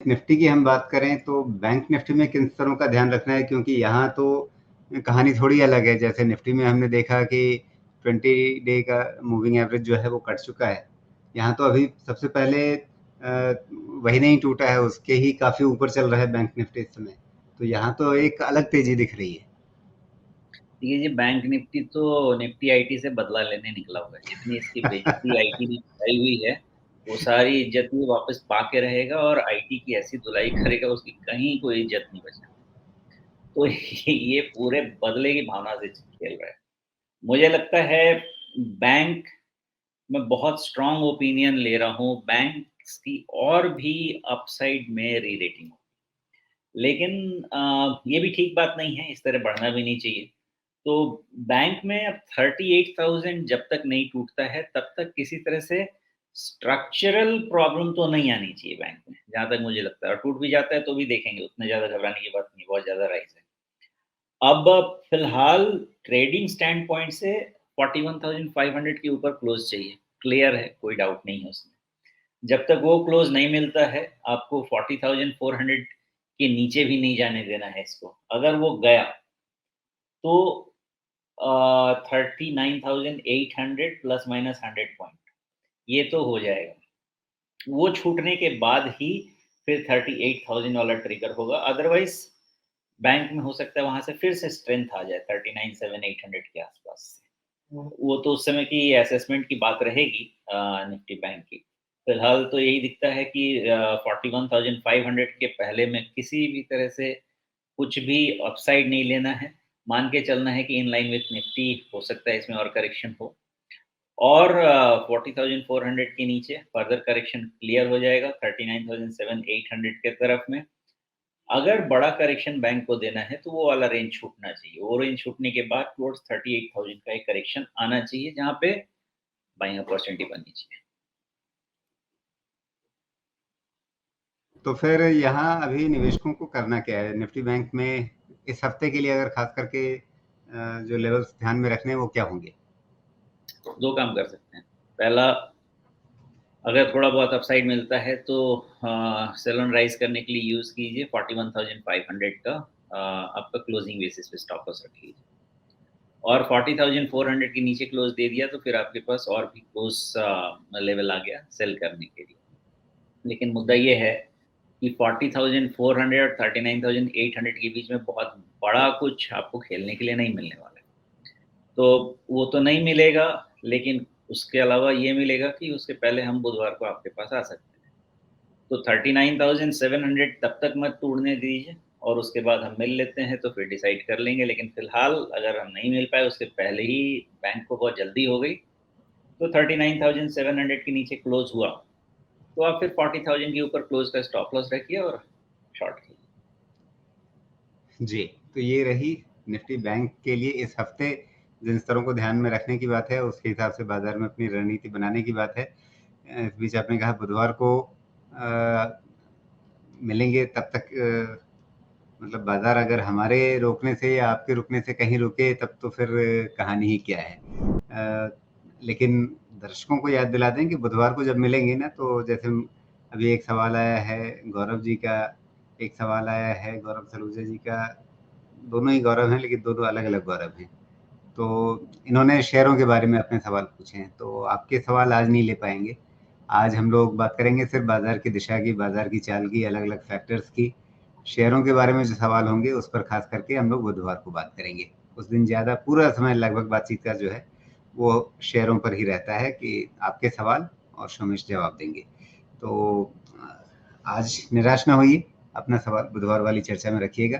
Nifty की हम बात करें तो बैंक निफ्टी में किन स्तरों का ध्यान रखना है, क्योंकि यहाँ तो कहानी थोड़ी अलग है। जैसे निफ्टी में हमने देखा कि 20 डे का मूविंग एवरेज जो है वो कट चुका है। यहाँ तो अभी सबसे पहले वही नहीं टूटा है, उसके ही काफी ऊपर चल रहा है बैंक निफ्टी इस समय। तो यहाँ तो एक अलग तेजी दिख रही है। ये जी बैंक निफ्टी तो निफ्टी आईटी से बदला लेने निकला हुआ है। जितनी इसकी बेइज्जती आईटी ने कराई हुई है, वो सारी इज्जत ये वापस पा के रहेगा और आईटी की ऐसी धुलाई करेगा, उसकी कहीं कोई इज्जत नहीं बचा। तो ये पूरे बदले की भावना से खेल रहा है। मुझे लगता है बैंक मैं बहुत स्ट्रांग ओपिनियन ले रहा हूँ, बैंक्स की और भी अपसाइड में री रेटिंग हो। लेकिन ये भी ठीक बात नहीं है, इस तरह बढ़ना भी नहीं चाहिए। तो बैंक में अब 38,000 जब तक नहीं टूटता है, तब तक किसी तरह से स्ट्रक्चरल प्रॉब्लम तो नहीं आनी चाहिए बैंक में, जहाँ तक मुझे लगता है। और टूट भी जाता है तो भी देखेंगे, उतने ज़्यादा घबराने की बात नहीं, बहुत ज़्यादा राइज है। अब फिलहाल ट्रेडिंग स्टैंड पॉइंट से 41,500 के ऊपर क्लोज चाहिए, क्लियर है, कोई डाउट नहीं है उसमें। जब तक वो क्लोज नहीं मिलता है, आपको 40,400 के नीचे भी नहीं जाने देना है इसको। अगर वो गया तो 39,800 प्लस माइनस 100 पॉइंट, ये तो हो जाएगा। वो छूटने के बाद ही फिर 38,000 वाला ट्रिगर होगा। अदरवाइज बैंक में हो सकता है वहां से फिर से स्ट्रेंथ आ जाए 39,700-800 के आसपास से। वो तो उस समय की असेसमेंट की बात रहेगी निफ्टी बैंक की। फिलहाल तो यही दिखता है कि 41,500 के पहले में किसी भी तरह से कुछ भी अपसाइड नहीं लेना है। मान के चलना है कि इन लाइन विथ निफ्टी हो सकता है इसमें और करेक्शन हो, और 40,400 के नीचे फर्दर करेक्शन क्लियर हो जाएगा 39,700-800 के तरफ में। अगर बड़ा करेक्शन बैंक को देना है तो वो वाला रेंज छूटना चाहिए। वो रेंज छूटने के बाद टुवर्ड्स 38,000 का एक करेक्शन आना चाहिए, जहाँ पे बाइंग अपॉर्चुनिटी बननी चाहिए। तो फिर यहाँ अभी निवेशकों को करना क्या है निफ्टी बैंक में इस हफ्ते के लिए, अगर खास करके जो लेवल्स ध्यान में रखने हैं वो क्या होंगे? दो काम कर सकते हैं। पहला, अगर थोड़ा बहुत अपसाइड मिलता है तो सेल ऑन राइज करने के लिए यूज कीजिए 41,500 का आपका क्लोजिंग बेसिस पे स्टॉप लॉस रख लीजिए। और 40,400 के नीचे क्लोज दे दिया तो फिर आपके पास और भी क्लोज लेवल आ गया सेल करने के लिए। लेकिन मुद्दा ये है कि 40,400 और 39,800 के बीच में बहुत बड़ा कुछ आपको खेलने के लिए नहीं मिलने वाला है। तो वो तो नहीं मिलेगा, लेकिन उसके अलावा ये मिलेगा कि उसके पहले हम बुधवार को आपके पास आ सकते हैं। तो 39,700 तब तक मत तोड़ने दीजिए, और उसके बाद हम मिल लेते हैं तो फिर डिसाइड कर लेंगे। लेकिन फिलहाल अगर हम नहीं मिल पाए, उसके पहले ही बैंक को बहुत जल्दी हो गई, तो 39,700 के नीचे क्लोज हुआ तो आप फिर 40,000 के ऊपर क्लोज का स्टॉप लॉस रखिए और शॉर्ट कीजिए। जी, तो ये रही निफ्टी बैंक के लिए इस हफ्ते जिन स्तरों को ध्यान में रखने की बात है, उसके हिसाब से बाजार में अपनी रणनीति बनाने की बात है। इस बीच आपने कहा बुधवार को मिलेंगे, तब तक मतलब बाजार अगर हमारे रोकने से या आपके रुकने से कहीं रुके तब तो फिर कहानी ही क्या है। लेकिन दर्शकों को याद दिला दें कि बुधवार को जब मिलेंगे ना, तो जैसे अभी एक सवाल आया है गौरव जी का, एक सवाल आया है गौरव सलूजा जी का। दोनों ही गौरव हैं लेकिन दोनों अलग अलग गौरव हैं। तो इन्होंने शेयरों के बारे में अपने सवाल पूछे हैं, तो आपके सवाल आज नहीं ले पाएंगे। आज हम लोग बात करेंगे सिर्फ बाजार की दिशा की, बाजार की चाल की, अलग अलग फैक्टर्स की। शेयरों के बारे में जो सवाल होंगे उस पर खास करके हम लोग बुधवार को बात करेंगे। उस दिन ज़्यादा पूरा समय लगभग बातचीत का जो है वो शेयरों पर ही रहता है कि आपके सवाल और शोमेश जवाब देंगे। तो आज निराश ना होइए, अपना सवाल बुधवार वाली चर्चा में रखिएगा।